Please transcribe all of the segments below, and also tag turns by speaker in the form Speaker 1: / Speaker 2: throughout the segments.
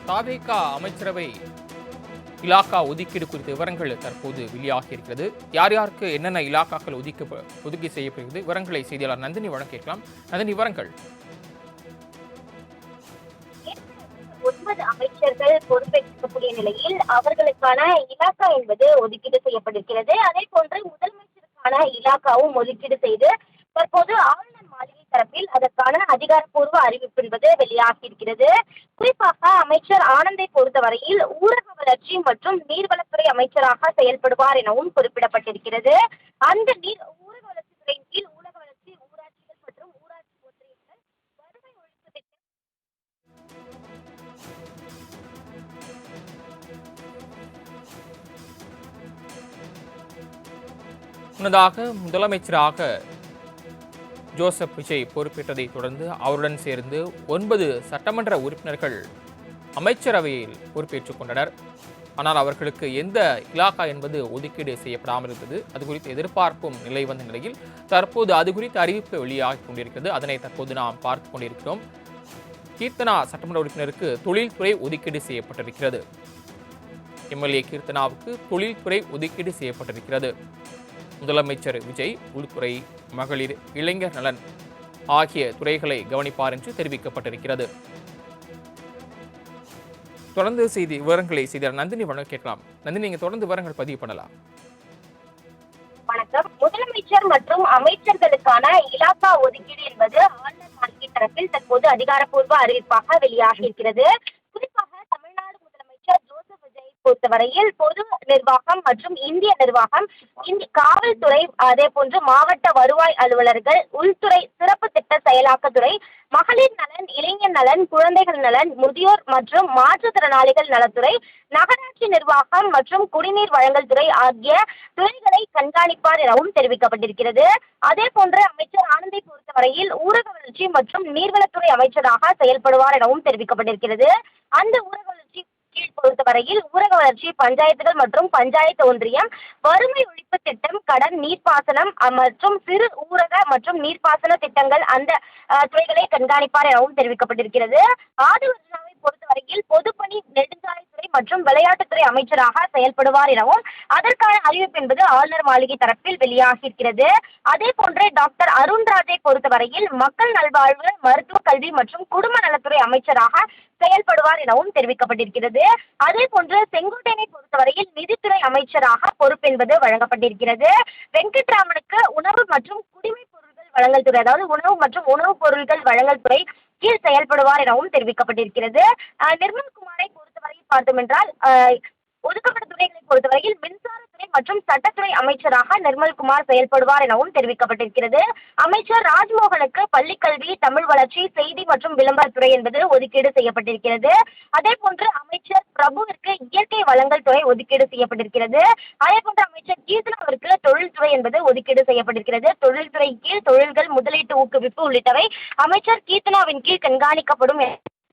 Speaker 1: தாவேகா அமைச்சரவை இலாக்கா ஒதுக்கீடு குறித்த விவரங்கள் தற்போது வெளியாகி இருக்கிறது. யார் யாருக்கு என்னென்ன இலாக்காக்கள் ஒதுக்கி செய்யப்படுகிறது விவரங்களை செய்தியாளர் நந்தினி வழங்க கேட்கலாம். நந்தினி, விவரங்கள்.
Speaker 2: 9 அமைச்சர்கள் பொறுப்பேற்கக்கூடிய நிலையில் அவர்களுக்கான இலாக்கா என்பது ஒதுக்கீடு செய்யப்பட்டிருக்கிறது. அதே போன்று முதலமைச்சருக்கான இலாக்காவும் ஒதுக்கீடு செய்து தற்போது ஆளுநர் மாளிகை தரப்பில் அதற்கான அதிகாரப்பூர்வ அறிவிப்பு என்பது வெளியாகி இருக்கிறது. குறிப்பாக அமைச்சர் ஆனந்தை பொறுத்தவரையில் ஊரக வளர்ச்சி மற்றும் நீர்வளத்துறை அமைச்சராக செயல்படுவார் எனவும் குறிப்பிடப்பட்டிருக்கிறது. அந்த ஊரக வளர்ச்சித்துறையின் கீழ் ஊரக வளர்ச்சி, ஊராட்சிகள் மற்றும் ஊராட்சி ஒன்றியங்கள், வறுமை ஒழிப்பு திட்டம்,
Speaker 1: முன்னதாக முதலமைச்சராக ஜோசப் விஜய் பொறுப்பேற்றதை தொடர்ந்து அவருடன் சேர்ந்து 9 சட்டமன்ற உறுப்பினர்கள் அமைச்சரவையில் பொறுப்பேற்றுக் கொண்டனர். ஆனால் அவர்களுக்கு எந்த இலாக்கா என்பது ஒதுக்கீடு செய்யப்படாமல் இருந்தது. அது குறித்து எதிர்பார்ப்பும் நிலை வந்த நிலையில் தற்போது அது குறித்த அறிவிப்பு வெளியாகி கொண்டிருக்கிறது. அதனை தற்போது நாம் பார்த்துக் கொண்டிருக்கிறோம். கீர்த்தனா சட்டமன்ற உறுப்பினருக்கு தொழில்துறை ஒதுக்கீடு செய்யப்பட்டிருக்கிறது. எம்எல்ஏ கீர்த்தனாவுக்கு தொழில்துறை ஒதுக்கீடு செய்யப்பட்டிருக்கிறது. முதலமைச்சர் விஜய் உள்துறை, மகளிர், இளைஞர் நலன் ஆகிய துறைகளை கவனிப்பார் என்று தெரிவிக்கப்பட்டிருக்கிறது. தொடர்ந்து விவரங்களை செய்தியாளர் நந்தினி வழங்க கேட்கலாம். நந்தினி, நீங்க தொடர்ந்து விவரங்கள் பதிவு பண்ணலாம்.
Speaker 2: வணக்கம். முதலமைச்சர் மற்றும் அமைச்சர்களுக்கான இலாக்கா ஒதுக்கீடு என்பது ஆளுநர் மாளிகை தரப்பில் தற்போது அதிகாரப்பூர்வ அறிவிப்பாக வெளியாகி இருக்கிறது. குறிப்பாக தமிழ்நாடு முதலமைச்சர் ஜோசப் விஜய் பொறுத்தவரையில் பொது நிர்வாகம் மற்றும் இந்திய நிர்வாகம், காவல்துறை, அதே போன்று மாவட்ட வருவாய் அலுவலர்கள், உள்துறை, சிறப்பு திட்ட செயலாக்கத்துறை, மகளிர் நலன், இளைஞர் நலன், குழந்தைகள் நலன், முதியோர் மற்றும் மாற்றுத்திறனாளிகள் நலத்துறை, நகராட்சி நிர்வாகம் மற்றும் குடிநீர் வழங்கல் துறை ஆகிய துறைகளை கண்காணிப்பார் எனவும் தெரிவிக்கப்பட்டிருக்கிறது. அதே போன்று அமைச்சர் ஆனந்தை பொறுத்தவரையில் ஊரக வளர்ச்சி மற்றும் நீர்வளத்துறை அமைச்சராக செயல்படுவார் எனவும் தெரிவிக்கப்பட்டிருக்கிறது. அந்த ஊரக வளர்ச்சி பொறுத்தவரையில் ஊரக வளர்ச்சி, பஞ்சாயத்துகள் மற்றும் பஞ்சாயத்து ஒன்றியம், வறுமை ஒழிப்பு திட்டம், கடன், நீர்ப்பாசனம் மற்றும் சிறு ஊரக மற்றும் நீர்ப்பாசன திட்டங்கள் அந்த துறைகளை கண்காணிப்பார் எனவும் தெரிவிக்கப்பட்டிருக்கிறது. ஆதிவர்ஜனாவை பொறுத்தவரையில் பொதுப்பணி, நெடுஞ்சாலைத்துறை மற்றும் விளையாட்டுத்துறை அமைச்சராக செயல்படுவார் எனவும் அதற்கான அறிவிப்பு என்பது ஆளுநர் மாளிகை தரப்பில் வெளியாகி இருக்கிறது. அதே போன்று டாக்டர் அருண்ராஜை பொறுத்தவரையில் மக்கள் நல்வாழ்வு, மருத்துவ கல்வி மற்றும் குடும்ப நலத்துறை அமைச்சராக செயல்படுவார் எனவும் தெரிவிக்கப்பட்டிருக்கிறது. அதே போன்று செங்கோட்டையனை பொறுத்தவரையில் நிதித்துறை அமைச்சராக பொறுப்பு என்பது வழங்கப்பட்டிருக்கிறது. வெங்கட்ராமனுக்கு உணவு மற்றும் குடிமைப் பொருட்கள் வழங்கல் துறை, அதாவது உணவு மற்றும் உணவுப் பொருட்கள் வழங்கல் துறை கீழ் செயல்படுவார் எனவும் தெரிவிக்கப்பட்டிருக்கிறது. நிர்மல்குமாரை பொறுத்தவரையில் பார்த்தோம் என்றால் ஒதுக்கப்பட்ட துறைகளை பொறுத்தவரையில் மின்சாரத்துறை மற்றும் சட்டத்துறை அமைச்சராக நிர்மல்குமார் செயல்படுவார் எனவும் தெரிவிக்கப்பட்டிருக்கிறது. அமைச்சர் ராஜ்மோகனுக்கு பள்ளிக்கல்வி, தமிழ் வளர்ச்சி, செய்தி மற்றும் விளம்பரத்துறை என்பது ஒதுக்கீடு செய்யப்பட்டிருக்கிறது. அதே போன்று அமைச்சர் பிரபுவிற்கு இயற்கை வளங்கள் துறை ஒதுக்கீடு செய்யப்பட்டிருக்கிறது. அதே போன்று அமைச்சர் கீர்த்தனாவிற்கு தொழில்துறை என்பது ஒதுக்கீடு செய்யப்பட்டிருக்கிறது. தொழில்துறை கீழ் தொழில்கள், முதலீட்டு ஊக்குவிப்பு உள்ளிட்டவை அமைச்சர் கீர்த்தனாவின் கீழ் கண்காணிக்கப்படும்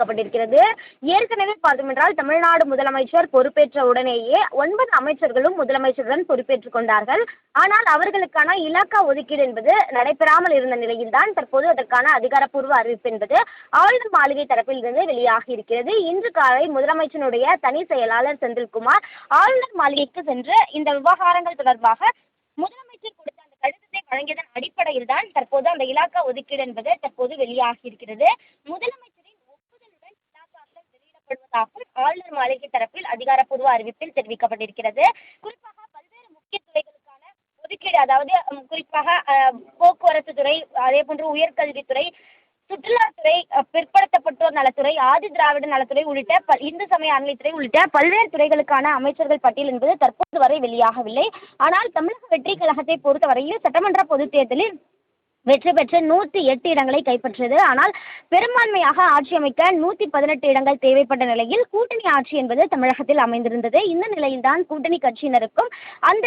Speaker 2: பட்டிருக்கிறது. ஏற்கனவே பார்த்தோம் என்றால் தமிழ்நாடு முதலமைச்சர் பொறுப்பேற்ற உடனேயே 9 அமைச்சர்களும் முதலமைச்சருடன் பொறுப்பேற்றுக் கொண்டார்கள். ஆனால் அவர்களுக்கான இலாக்கா ஒதுக்கீடு என்பது நடைபெறாமல் இருந்த நிலையில்தான் தற்போது அதற்கான அதிகாரப்பூர்வ அறிவிப்பு என்பது ஆளுநர் மாளிகை தரப்பில் இருந்து வெளியாகி இருக்கிறது. இன்று காலை முதலமைச்சருடைய தனி செயலாளர் செந்தில்குமார் ஆளுநர் மாளிகைக்கு சென்று இந்த விவகாரங்கள் தொடர்பாக முதலமைச்சர் கொடுத்த அந்த கடிதத்தை வழங்கியதன் அடிப்படையில் தான் தற்போது அந்த இலாக்கா ஒதுக்கீடு என்பது தற்போது வெளியாகி இருக்கிறது. முதலமைச்சரின் ஆளுநர் மாளிகை தரப்பில் அதிகாரப்பூர்வ அறிவிப்பில் தெரிவிக்கப்பட்டிருக்கிறது. குறிப்பாக பல்வேறு முக்கிய துறைகளுக்கான ஒதுக்கீடு, அதாவது குறிப்பாக போக்குவரத்து துறை, அதே போன்று உயர்கல்வித்துறை, சுற்றுலாத்துறை, பிற்படுத்தப்பட்டோர் நலத்துறை, ஆதி திராவிட நலத்துறை உள்ளிட்ட இந்து சமய அறநிலைத்துறை உள்ளிட்ட பல்வேறு துறைகளுக்கான அமைச்சர்கள் பட்டியல் என்பது தற்போது வரை வெளியாகவில்லை. ஆனால் தமிழக வெற்றி கழகத்தை பொறுத்தவரையில் சட்டமன்ற பொதுத் தேர்தலில் வெற்றி பெற்று 108 இடங்களை கைப்பற்றியது. ஆனால் பெரும்பான்மையாக ஆட்சி அமைக்க 118 இடங்கள் தேவைப்பட்ட நிலையில் கூட்டணி ஆட்சி என்பது தமிழகத்தில் அமைந்திருந்தது. இந்த நிலையில்தான் கூட்டணி கட்சியினருக்கும் அந்த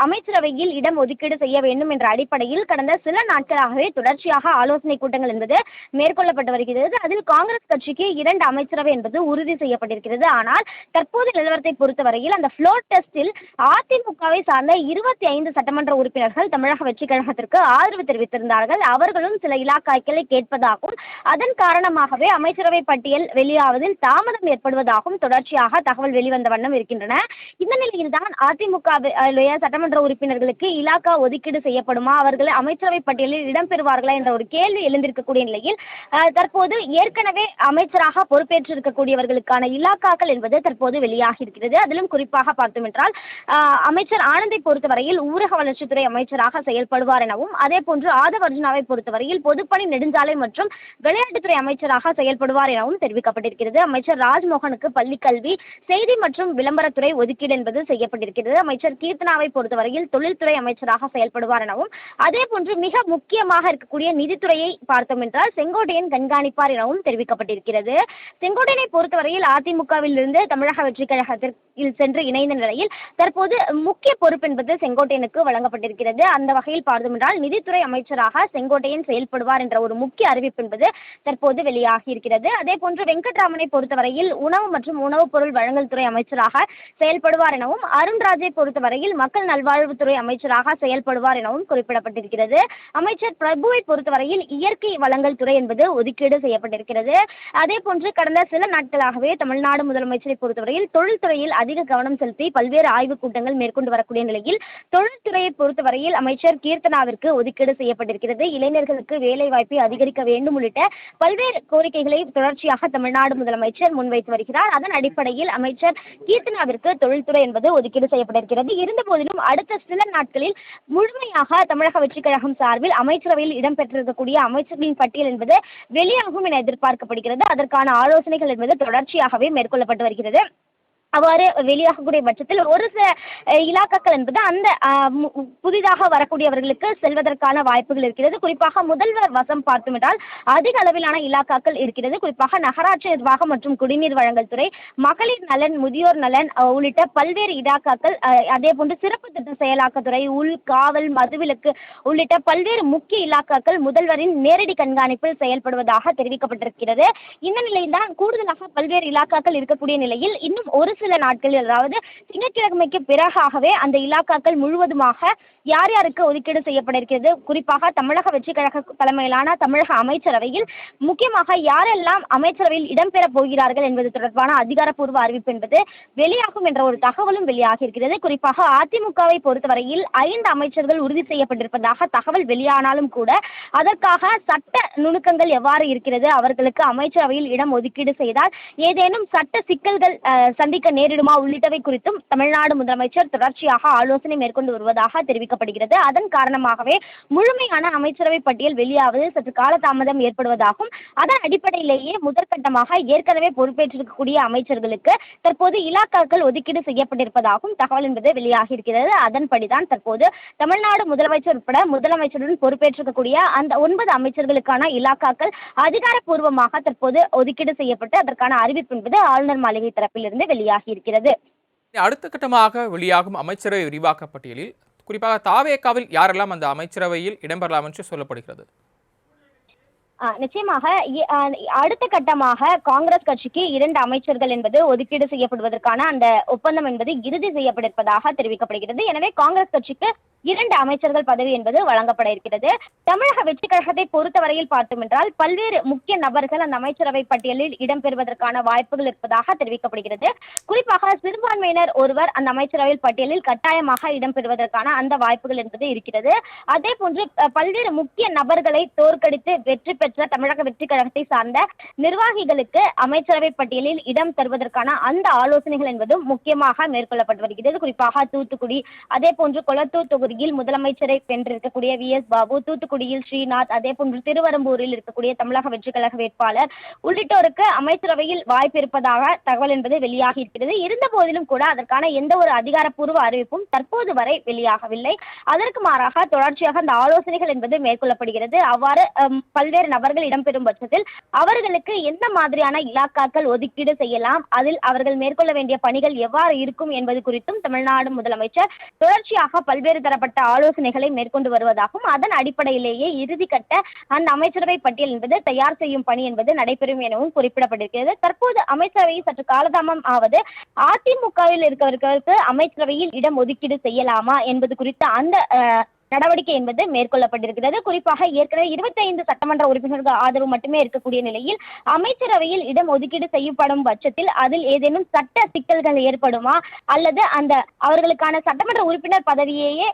Speaker 2: அமைச்சரவையில் இடம் ஒதுக்கீடு செய்ய வேண்டும் என்ற அடிப்படையில் கடந்த சில நாட்களாகவே தொடர்ச்சியாக ஆலோசனை கூட்டங்கள் என்பது மேற்கொள்ளப்பட்டு வருகிறது. அதில் காங்கிரஸ் கட்சிக்கு 2 அமைச்சரவை என்பது உறுதி செய்யப்பட்டிருக்கிறது. ஆனால் தற்போது நிலவரத்தை பொறுத்தவரையில் அந்த ஃப்ளோர் டெஸ்டில் அதிமுகவை சார்ந்த 25 சட்டமன்ற உறுப்பினர்கள் தமிழக வெற்றி கழகத்திற்கு ஆதரவு தெரிவித்திருந்தார். இருக்கின்றார்கள். அவர்களும் சில இலாக்காக்களை கேட்பதாகவும் அதன் காரணமாகவே அமைச்சரவை பட்டியல் வெளியாவதில் தாமதம் ஏற்படுவதாகவும் தொடர்ச்சியாக தகவல் வெளிவந்த வண்ணம் இருக்கின்றன. இந்த நிலையில்தான் அதிமுக சட்டமன்ற உறுப்பினர்களுக்கு இலாக்கா ஒதுக்கீடு செய்யப்படுமா, அவர்கள் அமைச்சரவை பட்டியலில் இடம்பெறுவார்களா என்ற ஒரு கேள்வி எழுந்திருக்கக்கூடிய நிலையில் தற்போது ஏற்கனவே அமைச்சராக பொறுப்பேற்றிருக்கக்கூடியவர்களுக்கான இலாக்காக்கள் என்பது தற்போது வெளியாகி இருக்கிறது. அதிலும் குறிப்பாக பார்த்தோம் என்றால் அமைச்சர் ஆனந்தை பொறுத்தவரையில் ஊரக வளர்ச்சித்துறை அமைச்சராக செயல்படுவார் எனவும், அதே போன்று ஆதவ் அர்ஜுனாவை பொறுத்தவரையில் பொதுப்பணி நெடுஞ்சாலை மற்றும் விளையாட்டுத்துறை அமைச்சராக செயல்படுவார் எனவும் தெரிவிக்கப்பட்டிருக்கிறது. அமைச்சர் ராஜ்மோகனுக்கு பள்ளிக்கல்வி, செய்தி மற்றும் விளம்பரத்துறை ஒதுக்கீடு என்பது செய்யப்பட்டிருக்கிறது. அமைச்சர் கீர்த்தனாவை பொறுத்தவரையில் தொழில்துறை அமைச்சராக செயல்படுவார் எனவும், அதே போன்று மிக முக்கியமாக இருக்கக்கூடிய நிதித்துறையை பார்த்தோம் என்றால் செங்கோட்டையன் கண்காணிப்பார் எனவும் தெரிவிக்கப்பட்டிருக்கிறது. செங்கோட்டையனை பொறுத்தவரையில் அதிமுகவில் இருந்து தமிழக வெற்றி கழகத்தில் சென்று இணைந்த நிலையில் தற்போது முக்கிய பொறுப்பு என்பது செங்கோட்டையனுக்கு வழங்கப்பட்டிருக்கிறது. அந்த வகையில் பார்த்தோம் என்றால் நிதித்துறை அமைச்சராக செங்கோட்டையன் செயல்படுவார் என்ற ஒரு முக்கிய அறிவிப்பு என்பது தற்போது வெளியாகி இருக்கிறது. அதே போன்று வெங்கட்ராமனை பொறுத்தவரையில் உணவு மற்றும் உணவுப் பொருள் வழங்கல் துறை அமைச்சராக செயல்படுவார் எனவும், அருண்ராஜை பொறுத்தவரையில் மக்கள் நல்வாழ்வுத்துறை அமைச்சராக செயல்படுவார் எனவும் குறிப்பிடப்பட்டிருக்கிறது. அமைச்சர் பிரபுவை பொறுத்தவரையில் இயற்கை வளங்கள் துறை என்பது ஒதுக்கீடு செய்யப்பட்டிருக்கிறது. அதே போன்று கடந்த சில நாட்களாகவே தமிழ்நாடு முதலமைச்சரை பொறுத்தவரையில் தொழில்துறையில் அதிக கவனம் செலுத்தி பல்வேறு ஆய்வுக் கூட்டங்கள் மேற்கொண்டு வரக்கூடிய நிலையில் தொழில்துறையை பொறுத்தவரையில் அமைச்சர் கீர்த்தனாவிற்கு ஒதுக்கீடு செய்யப்பட்டிருக்கிறது. இளைஞர்களுக்கு வேலை வாய்ப்பை அதிகரிக்க வேண்டும் உள்ளிட்ட பல்வேறு கோரிக்கைகளை தொடர்ச்சியாக தமிழ்நாடு முதலமைச்சர் முன்வைத்து வருகிறார். அதன் அடிப்படையில் அமைச்சர் கீர்த்தனாவிற்கு தொழில்துறை என்பது ஒதுக்கீடு செய்யப்பட்டிருக்கிறது. இருந்த போதிலும் அடுத்த சில நாட்களில் முழுமையாக தமிழக வெற்றிக் கழகம் சார்பில் அமைச்சரவையில் இடம்பெற்றிருக்கக்கூடிய அமைச்சர்களின் பட்டியல் என்பது வெளியாகும் என எதிர்பார்க்கப்படுகிறது. அதற்கான ஆலோசனைகள் என்பது தொடர்ச்சியாகவே மேற்கொள்ளப்பட்டு வருகிறது. அவ்வாறு வெளியாகக்கூடிய பட்சத்தில் ஒரு சில இலாக்காக்கள் என்பது அந்த புதிதாக வரக்கூடியவர்களுக்கு செல்வதற்கான வாய்ப்புகள் இருக்கிறது. குறிப்பாக முதல்வர் வசம் பார்த்தோம் என்றால் அதிக அளவிலான இலாக்காக்கள் இருக்கிறது. குறிப்பாக நகராட்சி நிர்வாகம் மற்றும் குடிநீர் வழங்கல் துறை, மகளிர் நலன், முதியோர் நலன் உள்ளிட்ட பல்வேறு இலாக்காக்கள், அதே போன்று சிறப்பு திட்ட செயலாக்கத்துறை, உள் காவல், மதுவிலக்கு உள்ளிட்ட பல்வேறு முக்கிய இலாக்காக்கள் முதல்வரின் நேரடி கண்காணிப்பில் செயல்படுவதாக தெரிவிக்கப்பட்டிருக்கிறது. இந்த நிலையில்தான் கூடுதலாக பல்வேறு இலாக்காக்கள் இருக்கக்கூடிய நிலையில் இன்னும் ஒரு சில நாட்களில், அதாவது திங்கட்கிழமைக்கு பிறகாகவே அந்த இலாக்காக்கள் முழுவதுமாக யார் யாருக்கு ஒதுக்கீடு செய்யப்பட இருக்கிறது, குறிப்பாக தமிழக வெற்றி கழக தலைமையிலான தமிழக அமைச்சரவையில் முக்கியமாக யாரெல்லாம் அமைச்சரவையில் இடம்பெற போகிறார்கள் என்பது தொடர்பான அதிகாரப்பூர்வ அறிவிப்பு என்பது வெளியாகும் என்ற ஒரு தகவலும் வெளியாகி இருக்கிறது. குறிப்பாக அதிமுகவை பொறுத்தவரையில் 5 அமைச்சர்கள் உறுதி செய்யப்பட்டிருப்பதாக தகவல் வெளியானாலும் கூட அதற்காக சட்ட நுணுக்கங்கள் எவ்வாறு இருக்கிறது, அவர்களுக்கு அமைச்சரவையில் இடம் ஒதுக்கீடு செய்தால் ஏதேனும் சட்ட சிக்கல்கள் சந்திக்க நேரிடுமா உள்ளிட்டவை குறித்தும் தமிழ்நாடு முதலமைச்சர் தொடர்ச்சியாக ஆலோசனை மேற்கொண்டு வருவதாக தெரிவிக்கப்படுகிறது. அதன் காரணமாகவே முழுமையான அமைச்சரவை பட்டியல் வெளியாவது சற்று காலதாமதம் ஏற்படுவதாகவும், அதன் அடிப்படையிலேயே முதற்கட்டமாக ஏற்கனவே பொறுப்பேற்றிருக்கக்கூடிய அமைச்சர்களுக்கு தற்போது இலாக்காக்கள் ஒதுக்கீடு செய்யப்பட்டிருப்பதாகவும் தகவல் என்பது வெளியாகி இருக்கிறது. அதன்படிதான் தற்போது தமிழ்நாடு முதலமைச்சர் உட்பட முதலமைச்சருடன் பொறுப்பேற்றிருக்கக்கூடிய அந்த 9 அமைச்சர்களுக்கான இலாக்காக்கள் அதிகாரப்பூர்வமாக தற்போது ஒதுக்கீடு செய்யப்பட்டு அதற்கான அறிவிப்பு என்பது ஆளுநர் மாளிகை தரப்பிலிருந்து வெளியாகி இருக்கிறது.
Speaker 1: அடுத்த கட்டமாக வெளியாகும் அமைச்சரவை விரிவாக்க பட்டியலில் குறிப்பாக தாவேகாவில் யாரெல்லாம் அந்த அமைச்சரவையில் இடம்பெறலாம் என்று சொல்லப்படுகிறது?
Speaker 2: நிச்சயமாக அடுத்த கட்டமாக காங்கிரஸ் கட்சிக்கு 2 அமைச்சர்கள் என்பது ஒதுக்கீடு செய்யப்படுவதற்கான அந்த ஒப்பந்தம் என்பது இறுதி செய்யப்பட்டிருப்பதாக தெரிவிக்கப்படுகிறது. எனவே காங்கிரஸ் கட்சிக்கு 2 அமைச்சர்கள் பதவி என்பது வழங்கப்பட இருக்கிறது. தமிழக வெற்றி கழகத்தை பொறுத்தவரையில் பார்த்தோம் என்றால் பல்வேறு முக்கிய நபர்கள் அந்த அமைச்சரவை பட்டியலில் இடம்பெறுவதற்கான வாய்ப்புகள் இருப்பதாக தெரிவிக்கப்படுகிறது. குறிப்பாக சிறுபான்மையினர் ஒருவர் அந்த அமைச்சரவை பட்டியலில் கட்டாயமாக இடம்பெறுவதற்கான அந்த வாய்ப்புகள் என்பது இருக்கிறது. அதே போன்று பல்வேறு முக்கிய நபர்களை தோற்கடித்து வெற்றி பெற்ற தமிழக வெற்றி கழகத்தை சார்ந்த நிர்வாகிகளுக்கு அமைச்சரவை பட்டியலில் இடம் தருவதற்கான அந்த ஆலோசனைகள் என்பதும் முக்கியமாக மேற்கொள்ளப்பட்டு வருகிறது. குறிப்பாக தூத்துக்குடி, அதே போன்று கொளத்தூர் தொகுதியில் முதலமைச்சரை வென்றிருக்கக்கூடிய VS பாபு, தூத்துக்குடியில் ஸ்ரீநாத், அதே போன்று திருவரம்பூரில் இருக்கக்கூடிய தமிழக வெற்றி கழக வேட்பாளர் உள்ளிட்டோருக்கு அமைச்சரவையில் வாய்ப்பு இருப்பதாக தகவல் என்பது வெளியாகி இருக்கிறது. இருந்த போதிலும் கூட அதற்கான எந்த ஒரு அதிகாரப்பூர்வ அறிவிப்பும் தற்போது வரை வெளியாகவில்லை. அதற்கு மாறாக தொடர்ச்சியாக அந்த ஆலோசனைகள் என்பது மேற்கொள்ளப்படுகிறது. அவ்வாறு பல்வேறு நபர்கள் இடம்பெறும் பட்சத்தில் அவர்களுக்கு எந்த மாதிரியான இலாக்காக்கள் ஒதுக்கீடு செய்யலாம், அதில் அவர்கள் மேற்கொள்ள வேண்டிய பணிகள் எவ்வாறு இருக்கும் என்பது குறித்தும் தமிழ்நாடு முதலமைச்சர் தொடர்ச்சியாக பல்வேறு தரப்பட்ட ஆலோசனைகளை மேற்கொண்டு வருவதாகவும், அதன் அடிப்படையிலேயே இறுதிக்கட்ட அந்த அமைச்சரவை பட்டியல் என்பது தயார் செய்யும் பணி என்பது நடைபெறும் எனவும் குறிப்பிடப்பட்டிருக்கிறது. தற்போது அமைச்சரவை சற்று காலதாமம் ஆவது அதிமுகவில் இருக்கவர்களுக்கு அமைச்சரவையில் இடம் ஒதுக்கீடு செய்யலாமா என்பது குறித்த அந்த நடவடிக்கை என்பது மேற்கொள்ளப்பட்டிருக்கிறது. குறிப்பாக ஏற்கனவே 25 சட்டமன்ற உறுப்பினர்கள் ஆதரவு மட்டுமே இருக்கக்கூடிய நிலையில் அமைச்சரவையில் இடம் ஒதுக்கீடு செய்யப்படும் பட்சத்தில் அதில் ஏதேனும் சட்ட சிக்கல்கள் ஏற்படுமா, அல்லது அந்த அவர்களுக்கான சட்டமன்ற உறுப்பினர் பதவியையே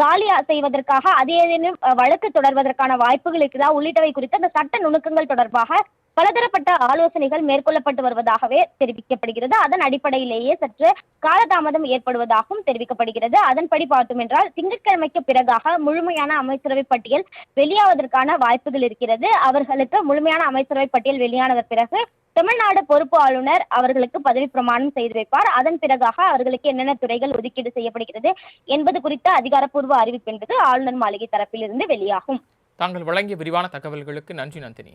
Speaker 2: காலி செய்வதற்காக அது ஏதேனும் வழக்கு தொடர்வதற்கான வாய்ப்புகள் இருக்குதா உள்ளிட்டவை குறித்து அந்த சட்ட நுணுக்கங்கள் தொடர்பாக பலதரப்பட்ட ஆலோசனைகள் மேற்கொள்ளப்பட்டு வருவதாகவே தெரிவிக்கப்படுகிறது. அதன் அடிப்படையிலேயே சற்று காலதாமதம் ஏற்படுவதாகவும் தெரிவிக்கப்படுகிறது. அதன்படி பார்த்தோம் என்றால் திங்கட்கிழமைக்கு பிறகாக முழுமையான அமைச்சரவை பட்டியல் வெளியாவதற்கான வாய்ப்புகள் இருக்கிறது. அவர்களுக்கு முழுமையான அமைச்சரவை பட்டியல் வெளியானதன் பிறகு தமிழ்நாடு பொறுப்பு ஆளுநர் அவர்களுக்கு பதவி பிரமாணம் செய்து வைப்பார். அதன் பிறகாக அவர்களுக்கு என்னென்ன துறைகள் ஒதுக்கீடு செய்யப்படுகிறது என்பது குறித்த அதிகாரப்பூர்வ அறிவிப்பு என்பது ஆளுநர் மாளிகை தரப்பிலிருந்து வெளியாகும்.
Speaker 1: தாங்கள் வழங்கிய விரிவான தகவல்களுக்கு நன்றி நந்தினி.